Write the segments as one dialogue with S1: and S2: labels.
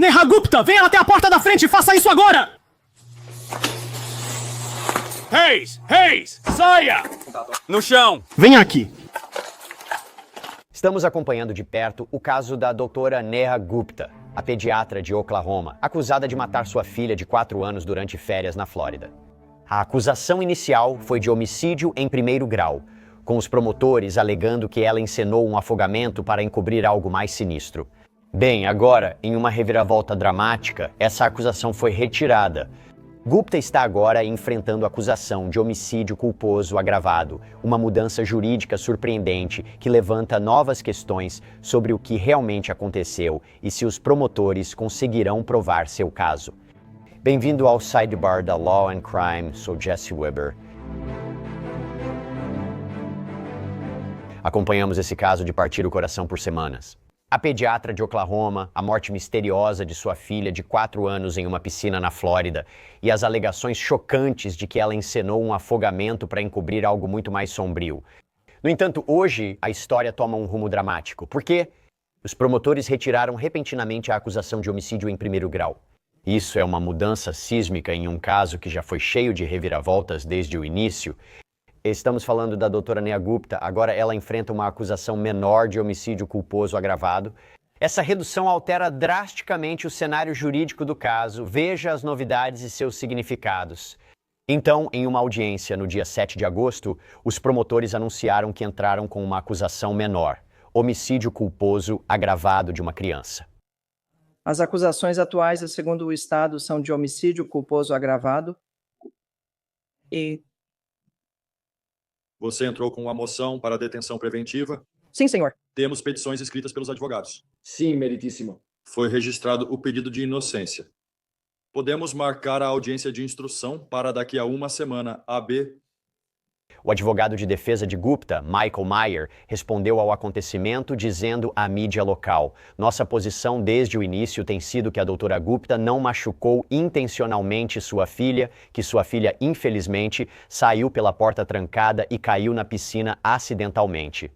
S1: Neha Gupta, venha até a porta da frente e faça isso agora!
S2: Hayes, saia! No chão!
S1: Venha aqui.
S3: Estamos acompanhando de perto o caso da doutora Neha Gupta, a pediatra de Oklahoma, acusada de matar sua filha de 4 anos durante férias na Flórida. A acusação inicial foi de homicídio em primeiro grau, com os promotores alegando que ela encenou um afogamento para encobrir algo mais sinistro. Bem, agora, em uma reviravolta dramática, essa acusação foi retirada. Gupta está agora enfrentando a acusação de homicídio culposo agravado, uma mudança jurídica surpreendente que levanta novas questões sobre o que realmente aconteceu e se os promotores conseguirão provar seu caso. Bem-vindo ao Sidebar da Law and Crime, sou Jesse Weber. Acompanhamos esse caso de partir o coração por semanas. A pediatra de Oklahoma, a morte misteriosa de sua filha de 4 anos em uma piscina na Flórida e as alegações chocantes de que ela encenou um afogamento para encobrir algo muito mais sombrio. No entanto, hoje a história toma um rumo dramático, porque os promotores retiraram repentinamente a acusação de homicídio em primeiro grau. Isso é uma mudança sísmica em um caso que já foi cheio de reviravoltas desde o início. Estamos falando da doutora Neha Gupta, agora ela enfrenta uma acusação menor de homicídio culposo agravado. Essa redução altera drasticamente o cenário jurídico do caso, veja as novidades e seus significados. Então, em uma audiência no dia 7 de agosto, os promotores anunciaram que entraram com uma acusação menor, homicídio culposo agravado de uma criança.
S4: As acusações atuais, segundo o Estado, são de homicídio culposo agravado e...
S5: Você entrou com uma moção para detenção preventiva?
S4: Sim, senhor.
S5: Temos petições escritas pelos advogados.
S6: Sim, meritíssimo.
S5: Foi registrado o pedido de inocência. Podemos marcar a audiência de instrução para daqui a uma semana, AB.
S3: O advogado de defesa de Gupta, Michael Meyer, respondeu ao acontecimento dizendo à mídia local: "Nossa posição desde o início tem sido que a doutora Gupta não machucou intencionalmente sua filha, que sua filha, infelizmente, saiu pela porta trancada e caiu na piscina acidentalmente.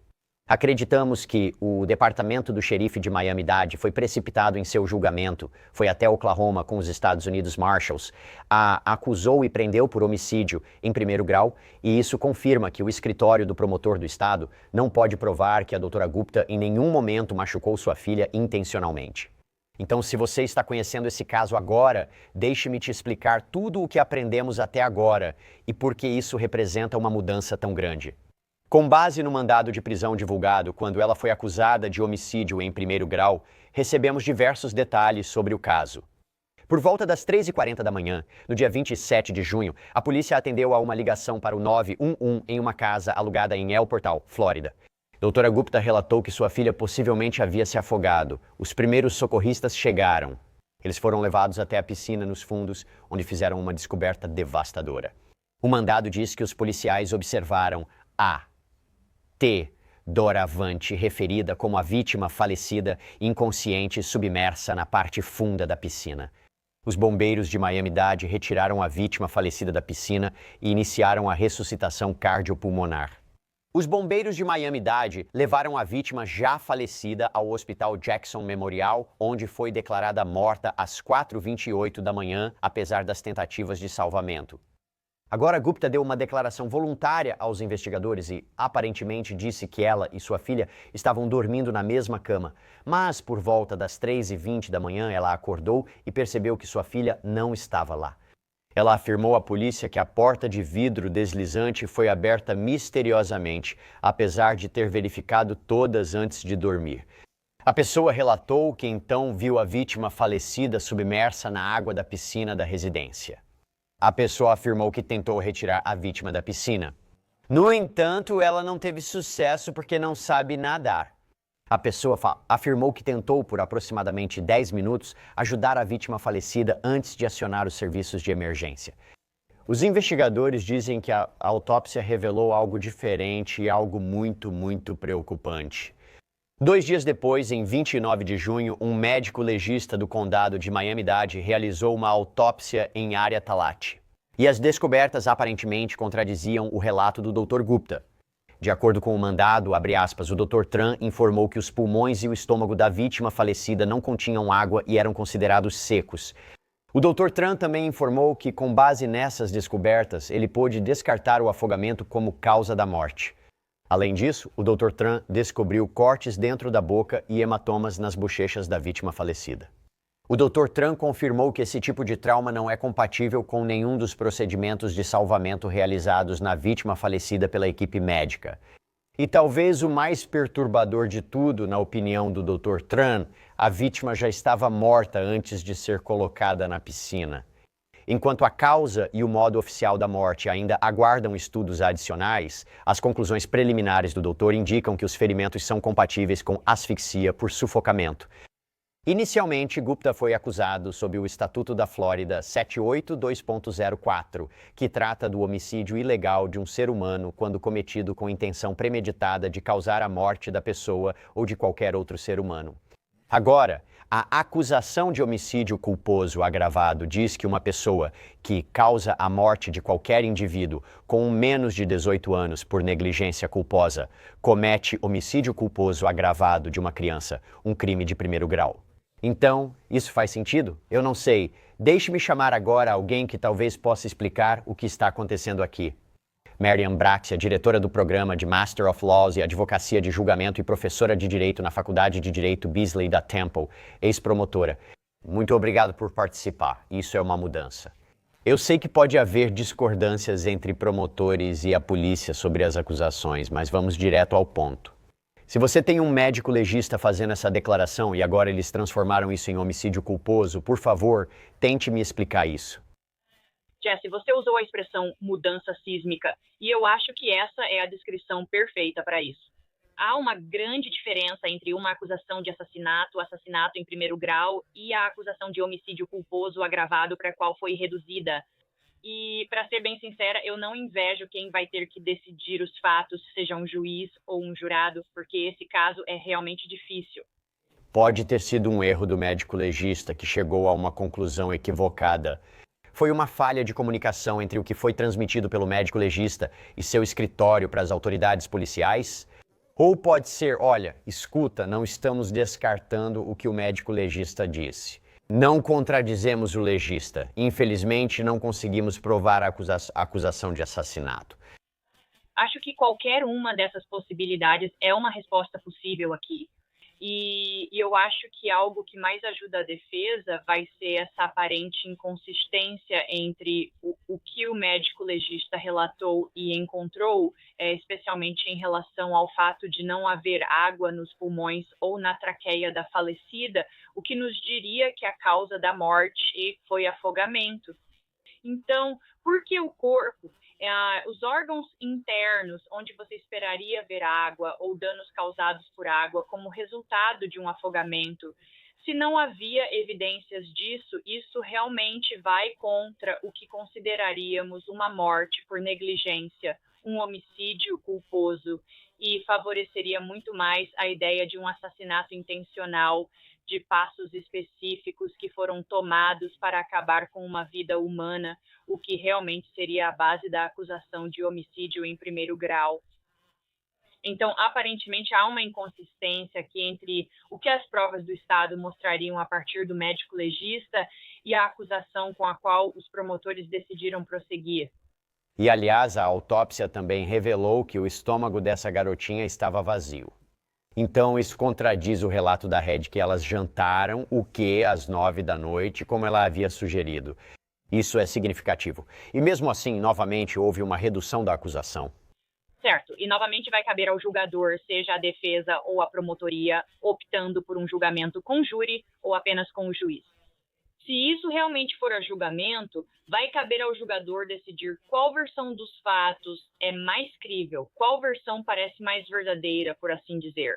S3: Acreditamos que o departamento do xerife de Miami-Dade foi precipitado em seu julgamento, foi até Oklahoma com os Estados Unidos Marshals, a acusou e prendeu por homicídio em primeiro grau, e isso confirma que o escritório do promotor do estado não pode provar que a doutora Gupta em nenhum momento machucou sua filha intencionalmente. Então, se você está conhecendo esse caso agora, deixe-me te explicar tudo o que aprendemos até agora e por que isso representa uma mudança tão grande. Com base no mandado de prisão divulgado quando ela foi acusada de homicídio em primeiro grau, recebemos diversos detalhes sobre o caso. Por volta das 3h40 da manhã, no dia 27 de junho, a polícia atendeu a uma ligação para o 911 em uma casa alugada em El Portal, Flórida. Doutora Gupta relatou que sua filha possivelmente havia se afogado. Os primeiros socorristas chegaram. Eles foram levados até a piscina nos fundos, onde fizeram uma descoberta devastadora. O mandado diz que os policiais observaram a T. Doravante, referida como a vítima falecida, inconsciente, submersa na parte funda da piscina. Os bombeiros de Miami-Dade retiraram a vítima falecida da piscina e iniciaram a ressuscitação cardiopulmonar. Os bombeiros de Miami-Dade levaram a vítima já falecida ao Hospital Jackson Memorial, onde foi declarada morta às 4h28 da manhã, apesar das tentativas de salvamento. Agora, Gupta deu uma declaração voluntária aos investigadores e, aparentemente, disse que ela e sua filha estavam dormindo na mesma cama. Mas, por volta das 3h20 da manhã, ela acordou e percebeu que sua filha não estava lá. Ela afirmou à polícia que a porta de vidro deslizante foi aberta misteriosamente, apesar de ter verificado todas antes de dormir. A pessoa relatou que então viu a vítima falecida submersa na água da piscina da residência. A pessoa afirmou que tentou retirar a vítima da piscina. No entanto, ela não teve sucesso porque não sabe nadar. A pessoa afirmou que tentou por aproximadamente 10 minutos ajudar a vítima falecida antes de acionar os serviços de emergência. Os investigadores dizem que a autópsia revelou algo diferente e algo muito preocupante. 2 dias depois, em 29 de junho, um médico legista do condado de Miami-Dade realizou uma autópsia em área Tallahassee. E as descobertas aparentemente contradiziam o relato do Dr. Gupta. De acordo com o mandado, abre aspas, o Dr. Tran informou que os pulmões e o estômago da vítima falecida não continham água e eram considerados secos. O Dr. Tran também informou que, com base nessas descobertas, ele pôde descartar o afogamento como causa da morte. Além disso, o Dr. Tran descobriu cortes dentro da boca e hematomas nas bochechas da vítima falecida. O Dr. Tran confirmou que esse tipo de trauma não é compatível com nenhum dos procedimentos de salvamento realizados na vítima falecida pela equipe médica. E talvez o mais perturbador de tudo, na opinião do Dr. Tran, a vítima já estava morta antes de ser colocada na piscina. Enquanto a causa e o modo oficial da morte ainda aguardam estudos adicionais, as conclusões preliminares do doutor indicam que os ferimentos são compatíveis com asfixia por sufocamento. Inicialmente, Gupta foi acusado sob o Estatuto da Flórida 782.04, que trata do homicídio ilegal de um ser humano quando cometido com intenção premeditada de causar a morte da pessoa ou de qualquer outro ser humano. Agora, a acusação de homicídio culposo agravado diz que uma pessoa que causa a morte de qualquer indivíduo com menos de 18 anos por negligência culposa comete homicídio culposo agravado de uma criança, um crime de primeiro grau. Então, isso faz sentido? Eu não sei. Deixe-me chamar agora alguém que talvez possa explicar o que está acontecendo aqui. Marian Braxia, diretora do programa de Master of Laws e Advocacia de Julgamento e professora de Direito na Faculdade de Direito Beasley da Temple, ex-promotora. Muito obrigado por participar. Isso é uma mudança. Eu sei que pode haver discordâncias entre promotores e a polícia sobre as acusações, mas vamos direto ao ponto. Se você tem um médico legista fazendo essa declaração e agora eles transformaram isso em homicídio culposo, por favor, tente me explicar isso.
S6: Jesse, você usou a expressão mudança sísmica e eu acho que essa é a descrição perfeita para isso. Há uma grande diferença entre uma acusação de assassinato, assassinato em primeiro grau, e a acusação de homicídio culposo agravado para a qual foi reduzida. E, para ser bem sincera, eu não invejo quem vai ter que decidir os fatos, seja um juiz ou um jurado, porque esse caso é realmente difícil.
S3: Pode ter sido um erro do médico legista que chegou a uma conclusão equivocada. Foi uma falha de comunicação entre o que foi transmitido pelo médico legista e seu escritório para as autoridades policiais? Ou pode ser, olha, escuta, não estamos descartando o que o médico legista disse. Não contradizemos o legista. Infelizmente, não conseguimos provar a acusação de assassinato.
S6: Acho que qualquer uma dessas possibilidades é uma resposta possível aqui. E eu acho que algo que mais ajuda a defesa vai ser essa aparente inconsistência entre o que o médico legista relatou e encontrou, especialmente em relação ao fato de não haver água nos pulmões ou na traqueia da falecida, o que nos diria que a causa da morte foi afogamento. Então, por que o corpo? Os órgãos internos, onde você esperaria ver água ou danos causados por água como resultado de um afogamento, se não havia evidências disso, isso realmente vai contra o que consideraríamos uma morte por negligência, um homicídio culposo, e favoreceria muito mais a ideia de um assassinato intencional, de passos específicos que foram tomados para acabar com uma vida humana, o que realmente seria a base da acusação de homicídio em primeiro grau. Então, aparentemente, há uma inconsistência aqui entre o que as provas do Estado mostrariam a partir do médico legista e a acusação com a qual os promotores decidiram prosseguir.
S3: E, aliás, a autópsia também revelou que o estômago dessa garotinha estava vazio. Então, isso contradiz o relato da Red que elas jantaram o quê às 9 da noite, como ela havia sugerido. Isso é significativo. E mesmo assim, novamente, houve uma redução da acusação.
S6: Certo. E novamente vai caber ao julgador, seja a defesa ou a promotoria, optando por um julgamento com júri ou apenas com o juiz. Se isso realmente for a julgamento, vai caber ao julgador decidir qual versão dos fatos é mais crível, qual versão parece mais verdadeira, por assim dizer.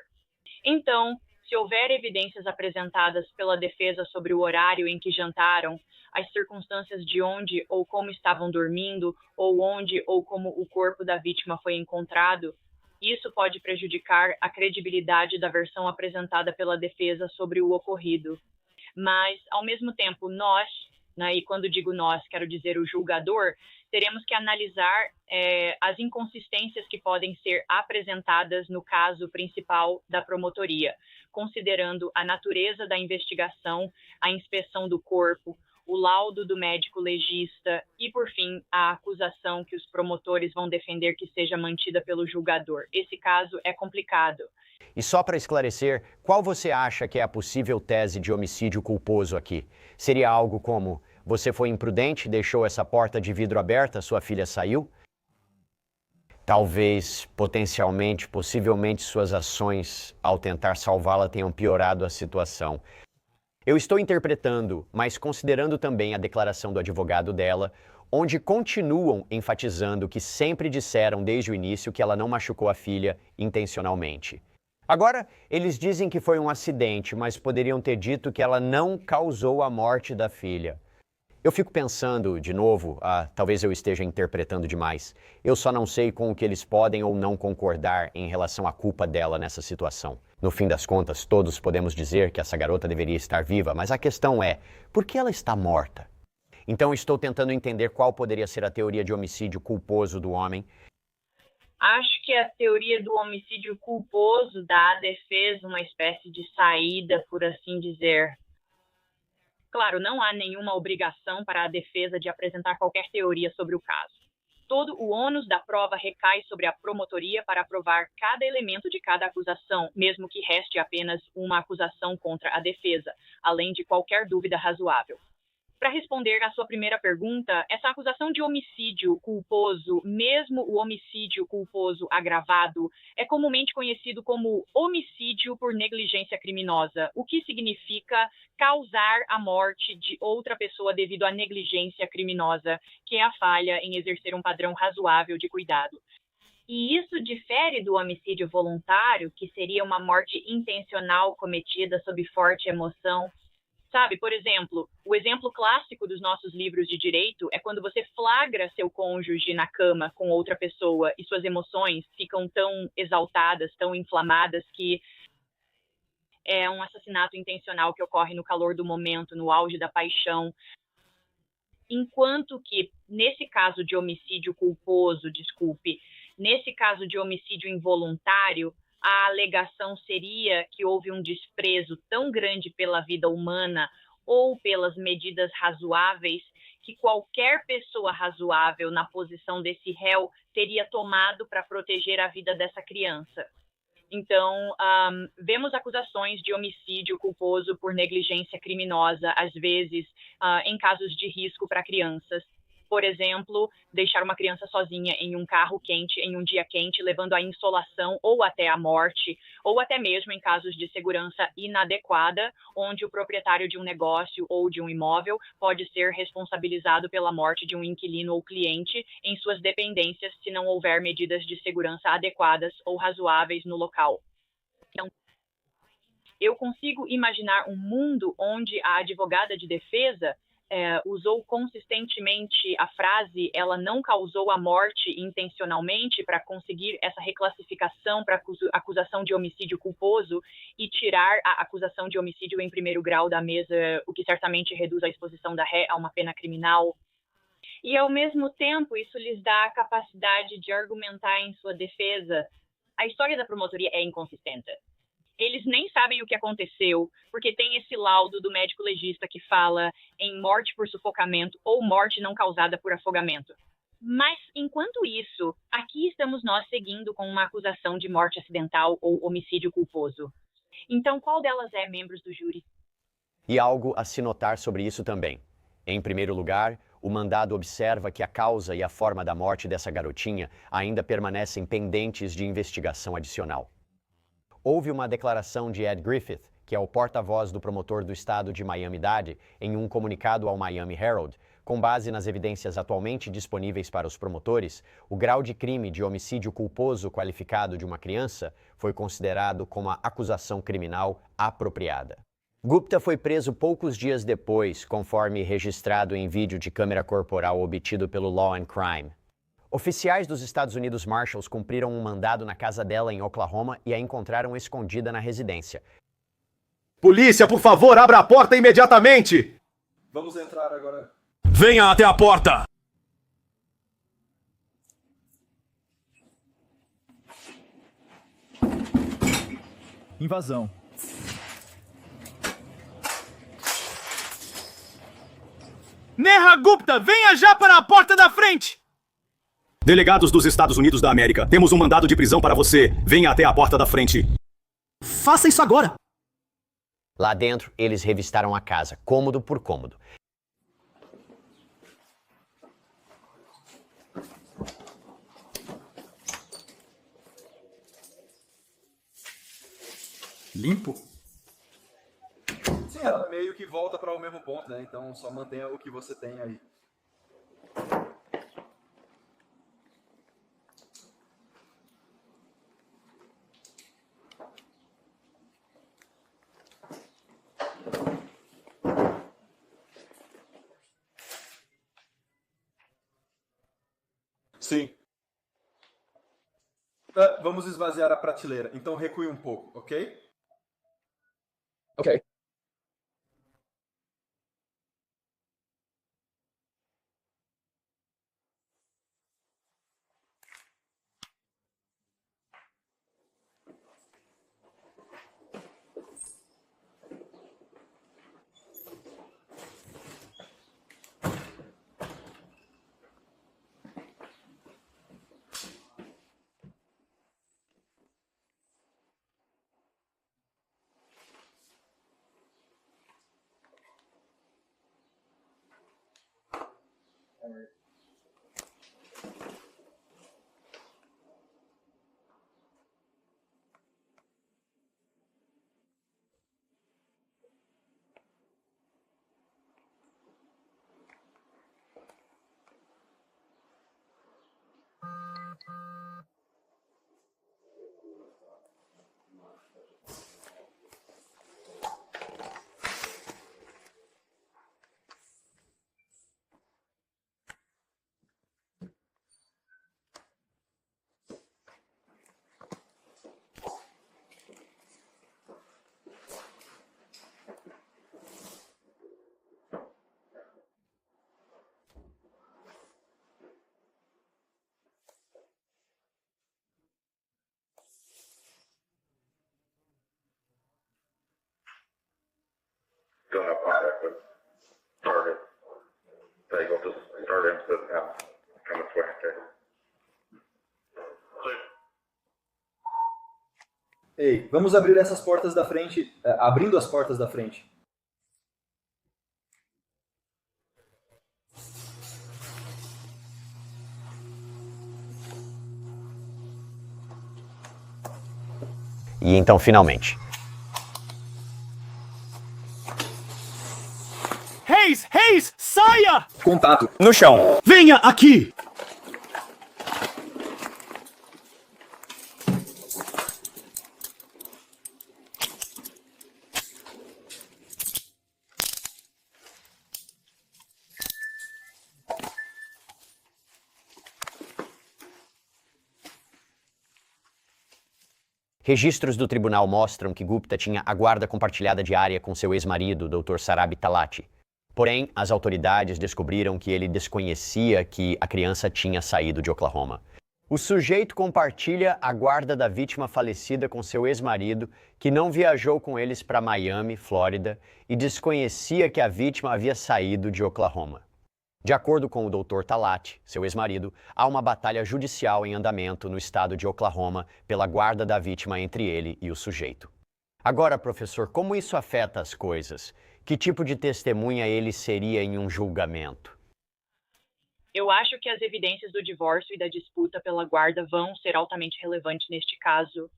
S6: Então, se houver evidências apresentadas pela defesa sobre o horário em que jantaram, as circunstâncias de onde ou como estavam dormindo, ou onde ou como o corpo da vítima foi encontrado, isso pode prejudicar a credibilidade da versão apresentada pela defesa sobre o ocorrido. Mas, ao mesmo tempo, nós, né? E quando digo nós, quero dizer o julgador, teremos que analisar as inconsistências que podem ser apresentadas no caso principal da promotoria, considerando a natureza da investigação, a inspeção do corpo, o laudo do médico legista e, por fim, a acusação que os promotores vão defender que seja mantida pelo julgador. Esse caso é complicado.
S3: E só para esclarecer, qual você acha que é a possível tese de homicídio culposo aqui? Seria algo como: você foi imprudente, deixou essa porta de vidro aberta, sua filha saiu? Talvez, potencialmente, possivelmente, suas ações ao tentar salvá-la tenham piorado a situação. Eu estou interpretando, mas considerando também a declaração do advogado dela, onde continuam enfatizando que sempre disseram desde o início que ela não machucou a filha intencionalmente. Agora, eles dizem que foi um acidente, mas poderiam ter dito que ela não causou a morte da filha. Eu fico pensando, de novo, talvez eu esteja interpretando demais. Eu só não sei com o que eles podem ou não concordar em relação à culpa dela nessa situação. No fim das contas, todos podemos dizer que essa garota deveria estar viva, mas a questão é, por que ela está morta? Então estou tentando entender qual poderia ser a teoria de homicídio culposo do homem.
S6: Acho que a teoria do homicídio culposo dá à defesa uma espécie de saída, por assim dizer. Claro, não há nenhuma obrigação para a defesa de apresentar qualquer teoria sobre o caso. Todo o ônus da prova recai sobre a promotoria para provar cada elemento de cada acusação, mesmo que reste apenas uma acusação contra a defesa, além de qualquer dúvida razoável. Para responder à sua primeira pergunta, essa acusação de homicídio culposo, mesmo o homicídio culposo agravado, é comumente conhecido como homicídio por negligência criminosa, o que significa causar a morte de outra pessoa devido à negligência criminosa, que é a falha em exercer um padrão razoável de cuidado. E isso difere do homicídio voluntário, que seria uma morte intencional cometida sob forte emoção. Sabe, por exemplo, o exemplo clássico dos nossos livros de direito é quando você flagra seu cônjuge na cama com outra pessoa e suas emoções ficam tão exaltadas, tão inflamadas, que é um assassinato intencional que ocorre no calor do momento, no auge da paixão. Enquanto que, nesse caso de homicídio culposo, nesse caso de homicídio involuntário, a alegação seria que houve um desprezo tão grande pela vida humana ou pelas medidas razoáveis que qualquer pessoa razoável na posição desse réu teria tomado para proteger a vida dessa criança. Então, vemos acusações de homicídio culposo por negligência criminosa, às vezes em casos de risco para crianças. Por exemplo, deixar uma criança sozinha em um carro quente, em um dia quente, levando à insolação ou até à morte, ou até mesmo em casos de segurança inadequada, onde o proprietário de um negócio ou de um imóvel pode ser responsabilizado pela morte de um inquilino ou cliente em suas dependências se não houver medidas de segurança adequadas ou razoáveis no local. Então, eu consigo imaginar um mundo onde a advogada de defesa usou consistentemente a frase "ela não causou a morte intencionalmente" para conseguir essa reclassificação para acusação de homicídio culposo e tirar a acusação de homicídio em primeiro grau da mesa, o que certamente reduz a exposição da ré a uma pena criminal. E, ao mesmo tempo, isso lhes dá a capacidade de argumentar em sua defesa. A história da promotoria é inconsistente. Eles nem sabem o que aconteceu, porque tem esse laudo do médico legista que fala em morte por sufocamento ou morte não causada por afogamento. Mas, enquanto isso, aqui estamos nós seguindo com uma acusação de morte acidental ou homicídio culposo. Então, qual delas é, membros do júri?
S3: E algo a se notar sobre isso também. Em primeiro lugar, o mandado observa que a causa e a forma da morte dessa garotinha ainda permanecem pendentes de investigação adicional. Houve uma declaração de Ed Griffith, que é o porta-voz do promotor do estado de Miami-Dade, em um comunicado ao Miami Herald. Com base nas evidências atualmente disponíveis para os promotores, o grau de crime de homicídio culposo qualificado de uma criança foi considerado como a acusação criminal apropriada. Gupta foi preso poucos dias depois, conforme registrado em vídeo de câmera corporal obtido pelo Law and Crime. Oficiais dos Estados Unidos Marshals cumpriram um mandado na casa dela em Oklahoma e a encontraram escondida na residência.
S1: Polícia, por favor, abra a porta imediatamente!
S7: Vamos entrar agora.
S2: Venha até a porta!
S7: Invasão.
S1: Neha Gupta, venha já para a porta da frente!
S2: Delegados dos Estados Unidos da América, temos um mandado de prisão para você. Venha até a porta da frente.
S1: Faça isso agora!
S3: Lá dentro, eles revistaram a casa, cômodo por cômodo.
S7: Limpo? Sim, ela meio que volta para o mesmo ponto, né? Então só mantenha o que você tem aí.
S2: Sim.
S7: Vamos esvaziar a prateleira, então recue um pouco, ok?
S8: Ok.
S9: Don't have contact with target. So you'll just start him to have come its way, okay?
S7: Ei, vamos abrir essas portas da frente, abrindo as portas da frente.
S3: E então, finalmente,
S1: Hayes, saia!
S7: Contato.
S2: No chão.
S1: Venha aqui!
S3: registros do tribunal mostram que Gupta tinha a guarda compartilhada diária com seu ex-marido, Dr. Sarabhi Talati. Porém, as autoridades descobriram que ele desconhecia que a criança tinha saído de Oklahoma. O sujeito compartilha a guarda da vítima falecida com seu ex-marido, que não viajou com eles para Miami, Flórida, e desconhecia que a vítima havia saído de Oklahoma. De acordo com o Dr. Talati, seu ex-marido, há uma batalha judicial em andamento no estado de Oklahoma pela guarda da vítima entre ele e o sujeito. Agora, professor, como isso afeta as coisas? Que tipo de testemunha ele seria em um julgamento?
S6: Eu acho que as evidências do divórcio e da disputa pela guarda vão ser altamente relevantes neste caso.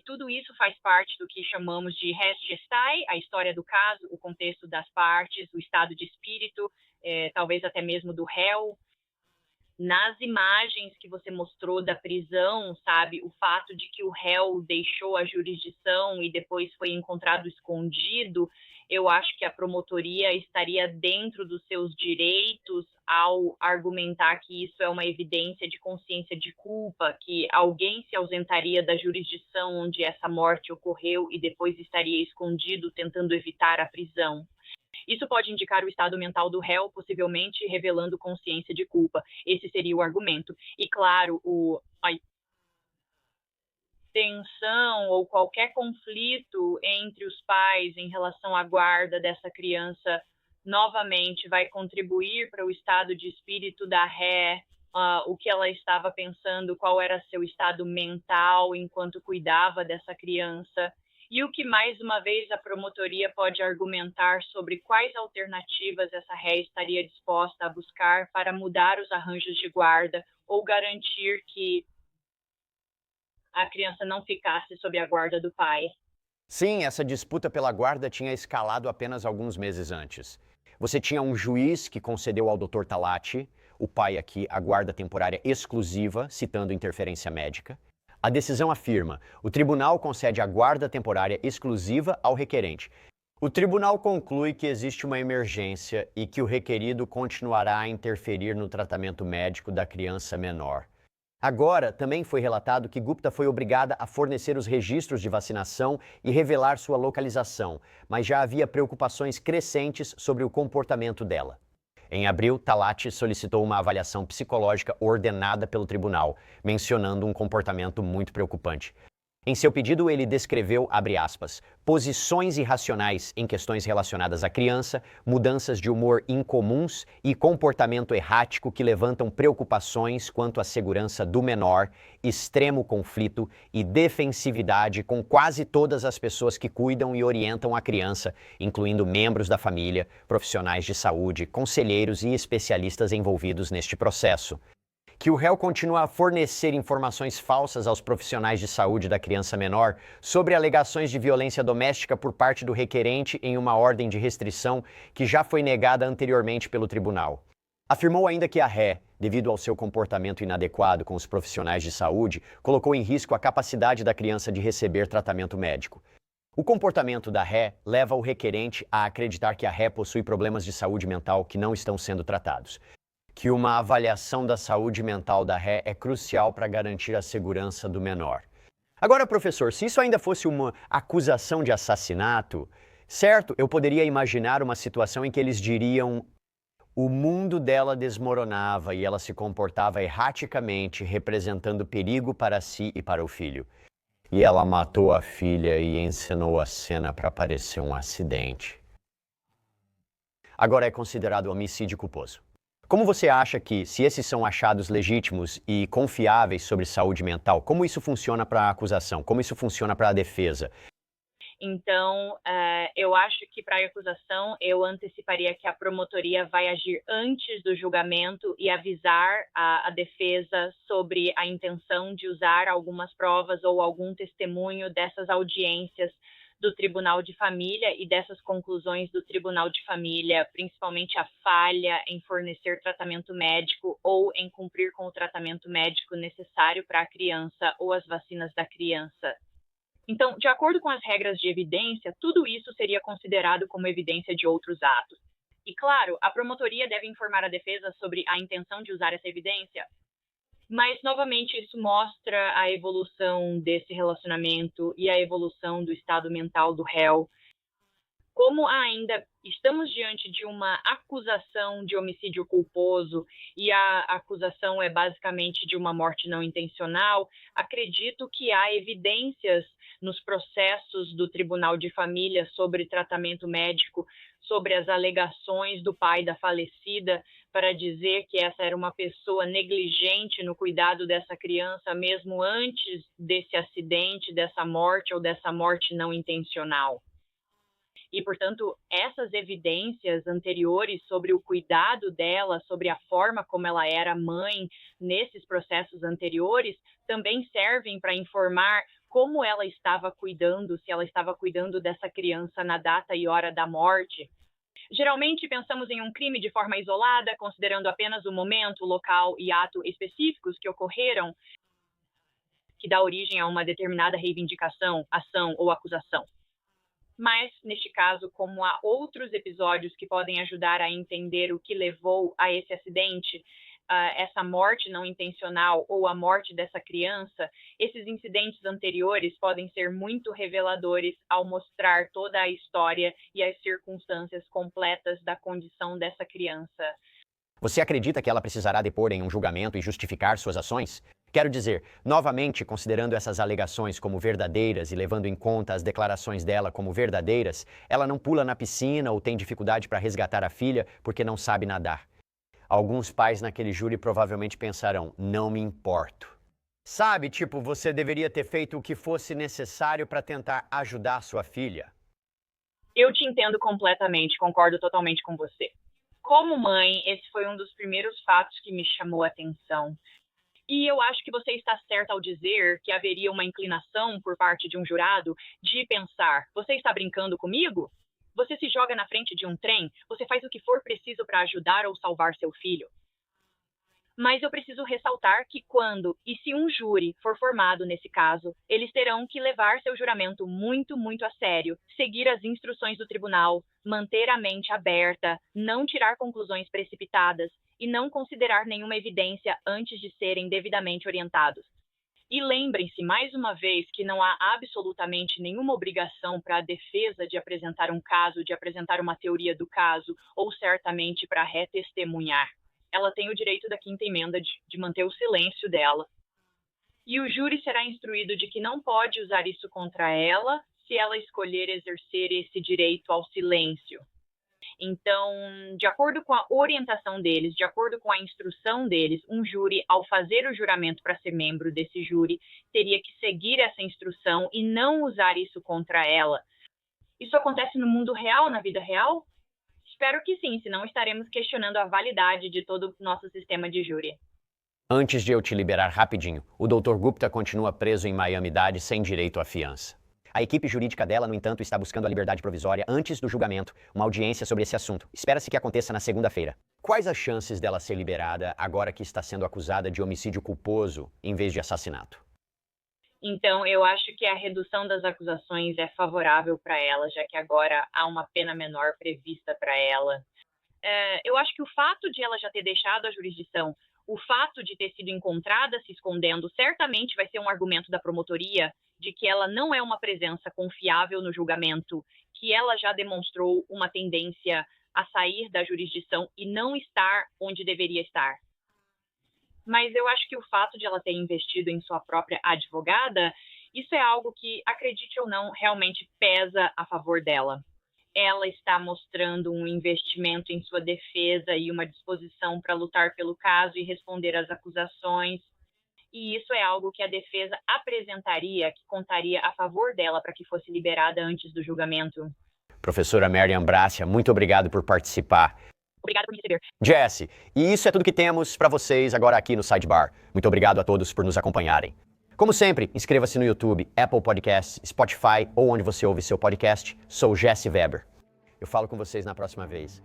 S6: Tudo isso faz parte do que chamamos de res gestae, a história do caso, o contexto das partes, o estado de espírito, talvez até mesmo do réu. Nas imagens que você mostrou da prisão, sabe, o fato de que o réu deixou a jurisdição e depois foi encontrado escondido, eu acho que a promotoria estaria dentro dos seus direitos ao argumentar que isso é uma evidência de consciência de culpa, que alguém se ausentaria da jurisdição onde essa morte ocorreu e depois estaria escondido tentando evitar a prisão. Isso pode indicar o estado mental do réu, possivelmente revelando consciência de culpa. Esse seria o argumento. E, claro, a tensão ou qualquer conflito entre os pais em relação à guarda dessa criança novamente vai contribuir para o estado de espírito da ré, o que ela estava pensando, qual era seu estado mental enquanto cuidava dessa criança. E o que, mais uma vez, a promotoria pode argumentar sobre quais alternativas essa ré estaria disposta a buscar para mudar os arranjos de guarda ou garantir que a criança não ficasse sob a guarda do pai.
S3: Sim, essa disputa pela guarda tinha escalado apenas alguns meses antes. Você tinha um juiz que concedeu ao Dr. Talati, o pai aqui, a guarda temporária exclusiva, citando interferência médica. A decisão afirma: o tribunal concede a guarda temporária exclusiva ao requerente. O tribunal conclui que existe uma emergência e que o requerido continuará a interferir no tratamento médico da criança menor. Agora, também foi relatado que Gupta foi obrigada a fornecer os registros de vacinação e revelar sua localização, mas já havia preocupações crescentes sobre o comportamento dela. Em abril, Talati solicitou uma avaliação psicológica ordenada pelo tribunal, mencionando um comportamento muito preocupante. Em seu pedido, ele descreveu, abre aspas, posições irracionais em questões relacionadas à criança, mudanças de humor incomuns e comportamento errático que levantam preocupações quanto à segurança do menor, extremo conflito e defensividade com quase todas as pessoas que cuidam e orientam a criança, incluindo membros da família, profissionais de saúde, conselheiros e especialistas envolvidos neste processo. Que o réu continua a fornecer informações falsas aos profissionais de saúde da criança menor sobre alegações de violência doméstica por parte do requerente em uma ordem de restrição que já foi negada anteriormente pelo tribunal. Afirmou ainda que a ré, devido ao seu comportamento inadequado com os profissionais de saúde, colocou em risco a capacidade da criança de receber tratamento médico. O comportamento da ré leva o requerente a acreditar que a ré possui problemas de saúde mental que não estão sendo tratados. Que uma avaliação da saúde mental da ré é crucial para garantir a segurança do menor. Agora, professor, se isso ainda fosse uma acusação de assassinato, certo, eu poderia imaginar uma situação em que eles diriam: o mundo dela desmoronava e ela se comportava erraticamente, representando perigo para si e para o filho. E ela matou a filha e encenou a cena para parecer um acidente. Agora é considerado homicídio culposo. Como você acha que, se esses são achados legítimos e confiáveis sobre saúde mental, como isso funciona para a acusação? Como isso funciona para a defesa?
S6: Então, eu acho que para a acusação, eu anteciparia que a promotoria vai agir antes do julgamento e avisar a defesa sobre a intenção de usar algumas provas ou algum testemunho dessas audiências do Tribunal de Família e dessas conclusões do Tribunal de Família, principalmente a falha em fornecer tratamento médico ou em cumprir com o tratamento médico necessário para a criança ou as vacinas da criança. Então, de acordo com as regras de evidência, tudo isso seria considerado como evidência de outros atos. E, claro, a promotoria deve informar a defesa sobre a intenção de usar essa evidência, mas, novamente, isso mostra a evolução desse relacionamento e a evolução do estado mental do réu. Como ainda estamos diante de uma acusação de homicídio culposo e a acusação é basicamente de uma morte não intencional, acredito que há evidências nos processos do Tribunal de Família sobre tratamento médico, sobre as alegações do pai da falecida, para dizer que essa era uma pessoa negligente no cuidado dessa criança, mesmo antes desse acidente, dessa morte ou dessa morte não intencional. E, portanto, essas evidências anteriores sobre o cuidado dela, sobre a forma como ela era mãe nesses processos anteriores, também servem para informar como ela estava cuidando, se ela estava cuidando dessa criança na data e hora da morte. Geralmente, pensamos em um crime de forma isolada, considerando apenas o momento, local e ato específicos que ocorreram, que dá origem a uma determinada reivindicação, ação ou acusação. Mas, neste caso, como há outros episódios que podem ajudar a entender o que levou a esse acidente, essa morte não intencional ou a morte dessa criança, esses incidentes anteriores podem ser muito reveladores ao mostrar toda a história e as circunstâncias completas da condição dessa criança.
S3: Você acredita que ela precisará depor em um julgamento e justificar suas ações? Quero dizer, novamente, considerando essas alegações como verdadeiras e levando em conta as declarações dela como verdadeiras, ela não pula na piscina ou tem dificuldade para resgatar a filha porque não sabe nadar. Alguns pais naquele júri provavelmente pensarão, não me importo. Sabe, tipo, você deveria ter feito o que fosse necessário para tentar ajudar sua filha.
S6: Eu te entendo completamente, concordo totalmente com você. Como mãe, esse foi um dos primeiros fatos que me chamou a atenção. E eu acho que você está certa ao dizer que haveria uma inclinação por parte de um jurado de pensar, você está brincando comigo? Você se joga na frente de um trem, você faz o que for preciso para ajudar ou salvar seu filho. Mas eu preciso ressaltar que quando e se um júri for formado nesse caso, eles terão que levar seu juramento muito, muito a sério, seguir as instruções do tribunal, manter a mente aberta, não tirar conclusões precipitadas e não considerar nenhuma evidência antes de serem devidamente orientados. E lembrem-se, mais uma vez, que não há absolutamente nenhuma obrigação para a defesa de apresentar um caso, de apresentar uma teoria do caso, ou certamente para retestemunhar. Ela tem o direito da quinta emenda de manter o silêncio dela. E o júri será instruído de que não pode usar isso contra ela se ela escolher exercer esse direito ao silêncio. Então, de acordo com a orientação deles, de acordo com a instrução deles, um júri, ao fazer o juramento para ser membro desse júri, teria que seguir essa instrução e não usar isso contra ela. Isso acontece no mundo real, na vida real? Espero que sim, senão estaremos questionando a validade de todo o nosso sistema de júri.
S3: Antes de eu te liberar rapidinho, o Dr. Gupta continua preso em Miami-Dade sem direito à fiança. A equipe jurídica dela, no entanto, está buscando a liberdade provisória antes do julgamento, uma audiência sobre esse assunto. Espera-se que aconteça na segunda-feira. Quais as chances dela ser liberada agora que está sendo acusada de homicídio culposo em vez de assassinato?
S6: Então, eu acho que a redução das acusações é favorável para ela, já que agora há uma pena menor prevista para ela. Eu acho que o fato de ela já ter deixado a jurisdição, o fato de ter sido encontrada se escondendo, certamente vai ser um argumento da promotoria de que ela não é uma presença confiável no julgamento, que ela já demonstrou uma tendência a sair da jurisdição e não estar onde deveria estar. Mas eu acho que o fato de ela ter investido em sua própria advogada, isso é algo que, acredite ou não, realmente pesa a favor dela. Ela está mostrando um investimento em sua defesa e uma disposição para lutar pelo caso e responder às acusações. E isso é algo que a defesa apresentaria, que contaria a favor dela para que fosse liberada antes do julgamento.
S3: Professora Marian Brácia, muito obrigado por participar.
S6: Obrigada por me receber.
S3: Jesse, e isso é tudo que temos para vocês agora aqui no Sidebar. Muito obrigado a todos por nos acompanharem. Como sempre, inscreva-se no YouTube, Apple Podcasts, Spotify ou onde você ouve seu podcast. Sou Jesse Weber. Eu falo com vocês na próxima vez.